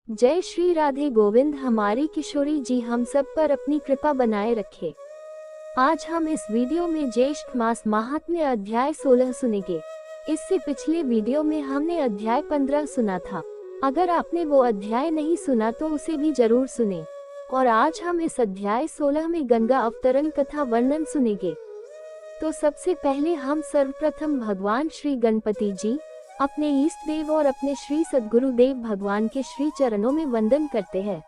जय श्री राधे गोविंद। हमारी किशोरी जी हम सब पर अपनी कृपा बनाए रखे। आज हम इस वीडियो में ज्येष्ठ मास महात्म्य अध्याय 16 सुनेंगे। इससे पिछले वीडियो में हमने अध्याय 15 सुना था। अगर आपने वो अध्याय नहीं सुना तो उसे भी जरूर सुने। और आज हम इस अध्याय 16 में गंगा अवतरण कथा वर्णन सुनेंगे। तो सबसे पहले हम सर्वप्रथम भगवान श्री गणपति जी, अपने ईष्ट देव और अपने श्री सद्गुरु देव भगवान के श्री चरणों में वंदन करते हैं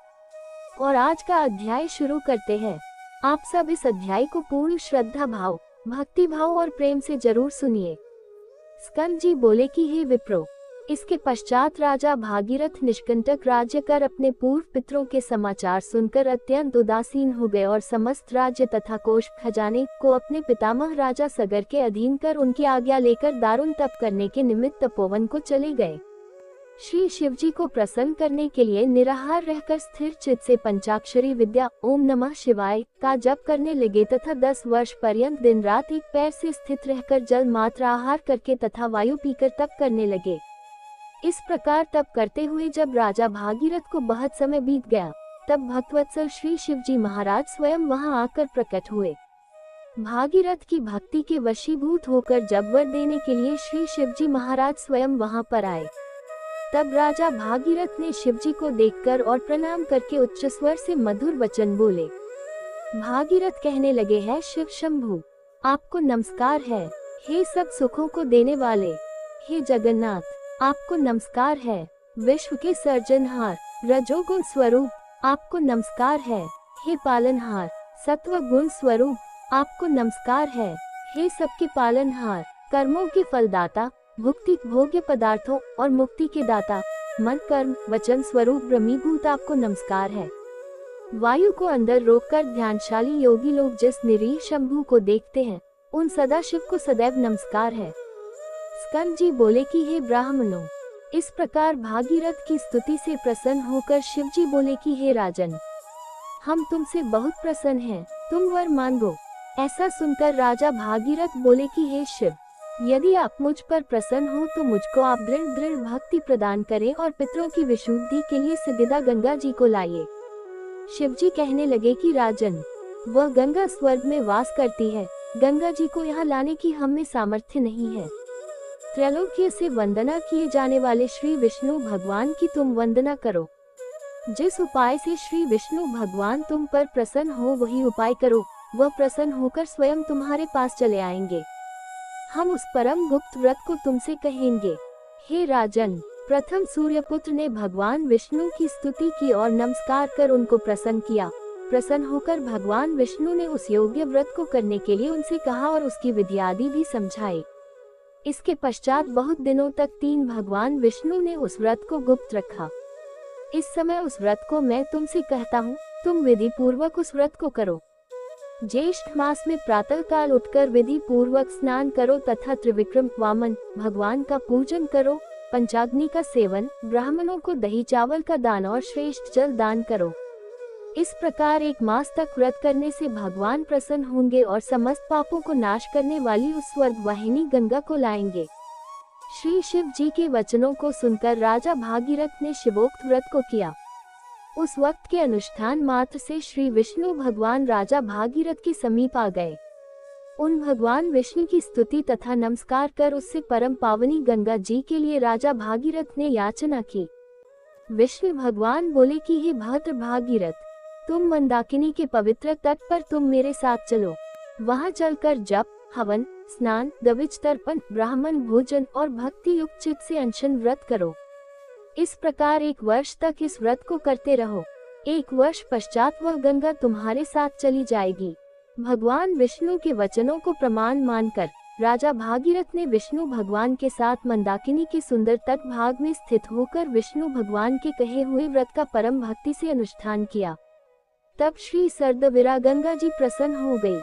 और आज का अध्याय शुरू करते हैं। आप सब इस अध्याय को पूर्ण श्रद्धा भाव, भक्ति भाव और प्रेम से जरूर सुनिए। स्कंद जी बोले कि हे विप्रो, इसके पश्चात राजा भागीरथ निष्कंटक राज्य कर अपने पूर्व पितरों के समाचार सुनकर अत्यंत उदासीन हो गए और समस्त राज्य तथा कोष खजाने को अपने पितामह राजा सगर के अधीन कर उनकी आज्ञा लेकर दारुण तप करने के निमित्त तपोवन को चले गए। श्री शिवजी को प्रसन्न करने के लिए निराहार रहकर स्थिर चित्त से पंचाक्षरी विद्या ओम नमः शिवाय का जप करने लगे तथा 10 वर्ष पर्यंत दिन रात एक पैर से स्थित रहकर जल मात्र आहार करके तथा वायु पीकर तप करने लगे। इस प्रकार तप करते हुए जब राजा भागीरथ को बहुत समय बीत गया, तब भक्तवत्सल श्री शिवजी महाराज स्वयं वहां आकर प्रकट हुए। भागीरथ की भक्ति के वशीभूत होकर जब वर देने के लिए श्री शिवजी महाराज स्वयं वहां पर आए, तब राजा भागीरथ ने शिवजी को देखकर और प्रणाम करके उच्च स्वर से मधुर वचन बोले। भागीरथ कहने लगे, है शिव शंभु, आपको नमस्कार है। हे सब सुखों को देने वाले, हे जगन्नाथ, आपको नमस्कार है। विश्व के सर्जनहार, रजोगुण स्वरूप, आपको नमस्कार है। हे पालनहार, सत्व गुण स्वरूप, आपको नमस्कार है। हे सबके पालनहार, कर्मों के फलदाता, भुक्ति भोग्य पदार्थों और मुक्ति के दाता, मन कर्म वचन स्वरूप ब्रह्मीभूत, आपको नमस्कार है। वायु को अंदर रोककर ध्यानशाली योगी लोग जिस निरीह शंभु को देखते हैं, उन सदाशिव को सदैव नमस्कार है। स्कंद जी बोले कि हे ब्राह्मणों, इस प्रकार भागीरथ की स्तुति से प्रसन्न होकर शिवजी बोले कि हे राजन, हम तुमसे बहुत प्रसन्न हैं, तुम वर मांगो। ऐसा सुनकर राजा भागीरथ बोले कि हे शिव, यदि आप मुझ पर प्रसन्न हो तो मुझको आप दृढ़ भक्ति प्रदान करें और पितरों की विशुद्धि के लिए सिद्धिदा गंगा जी को लाइए। शिवजी कहने लगे कि राजन, वह गंगा स्वर्ग में वास करती है, गंगा जी को यहाँ लाने की हम में सामर्थ्य नहीं है। त्रैलोक्य से वंदना किए जाने वाले श्री विष्णु भगवान की तुम वंदना करो। जिस उपाय से श्री विष्णु भगवान तुम पर प्रसन्न हो वही उपाय करो, वह प्रसन्न होकर स्वयं तुम्हारे पास चले आएंगे। हम उस परम गुप्त व्रत को तुमसे कहेंगे। हे राजन, प्रथम सूर्यपुत्र ने भगवान विष्णु की स्तुति की और नमस्कार कर उनको प्रसन्न किया। प्रसन्न होकर भगवान विष्णु ने उस योग्य व्रत को करने के लिए उनसे कहा और उसकी विधि आदि भी समझाई। इसके पश्चात बहुत दिनों तक 3 भगवान विष्णु ने उस व्रत को गुप्त रखा। इस समय उस व्रत को मैं तुमसे कहता हूँ, तुम विधि पूर्वक उस व्रत को करो। ज्येष्ठ मास में प्रातः काल उठकर विधि पूर्वक स्नान करो तथा त्रिविक्रम वामन भगवान का पूजन करो। पंचाग्नि का सेवन, ब्राह्मणों को दही चावल का दान और श्रेष्ठ जल दान करो। इस प्रकार 1 मास तक व्रत करने से भगवान प्रसन्न होंगे और समस्त पापों को नाश करने वाली उस स्वर्ग वाहिनी गंगा को लाएंगे। श्री शिव जी के वचनों को सुनकर राजा भागीरथ ने शिवोक्त व्रत को किया। उस वक्त के अनुष्ठान मात्र से श्री विष्णु भगवान राजा भागीरथ के समीप आ गए। उन भगवान विष्णु की स्तुति तथा नमस्कार कर उससे परम पावनी गंगा जी के लिए राजा भागीरथ ने याचना की। विष्णु भगवान बोले कि हे भद्र भागीरथ, तुम मंदाकिनी के पवित्र तट पर तुम मेरे साथ चलो। वहां चलकर जप, हवन, स्नान, द्विज तर्पण, ब्राह्मण भोजन और भक्ति युक्त चित्त से अनशन व्रत करो। इस प्रकार 1 वर्ष तक इस व्रत को करते रहो। 1 वर्ष पश्चात वह गंगा तुम्हारे साथ चली जाएगी। भगवान विष्णु के वचनों को प्रमाण मानकर राजा भागीरथ ने विष्णु भगवान के साथ मंदाकिनी के सुंदर तट भाग में स्थित होकर विष्णु भगवान के कहे हुए व्रत का परम भक्ति से अनुष्ठान किया। तब श्री सर्दविरा गंगा जी प्रसन्न हो गई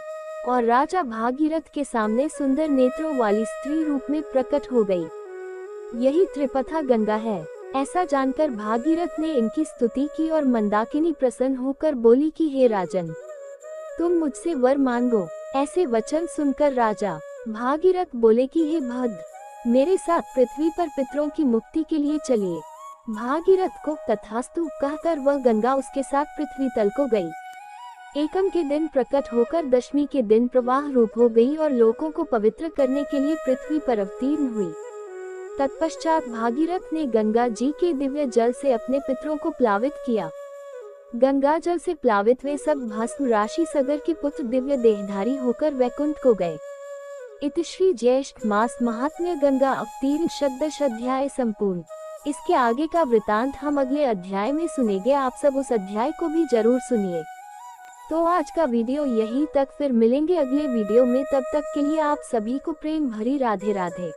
और राजा भागीरथ के सामने सुंदर नेत्रों वाली स्त्री रूप में प्रकट हो गई। यही त्रिपथा गंगा है। ऐसा जानकर भागीरथ ने इनकी स्तुति की और मंदाकिनी प्रसन्न होकर बोली कि हे राजन, तुम मुझसे वर मांगो। ऐसे वचन सुनकर राजा भागीरथ बोले कि हे भद्र, मेरे साथ पृथ्वी पर पितरों की मुक्ति के लिए चलिए। भागीरथ को तथास्तु कहकर वह गंगा उसके साथ पृथ्वी तल को गई। एकम के दिन प्रकट होकर दशमी के दिन प्रवाह रूप हो गई और लोगों को पवित्र करने के लिए पृथ्वी पर अवतीर्ण हुई। तत्पश्चात भागीरथ ने गंगा जी के दिव्य जल से अपने पितरों को प्लावित किया। गंगा जल से प्लावित वे सब भस्म राशि सगर के पुत्र दिव्य देहधारी होकर वैकुंठ को गए। इति श्री ज्येष्ठ मास महात्म्य गंगा अवतीर्ण षोडश अध्याय संपूर्ण। इसके आगे का वृतांत हम अगले अध्याय में सुनेंगे। आप सब उस अध्याय को भी जरूर सुनिए। तो आज का वीडियो यहीं तक, फिर मिलेंगे अगले वीडियो में। तब तक के लिए आप सभी को प्रेम भरी राधे राधे।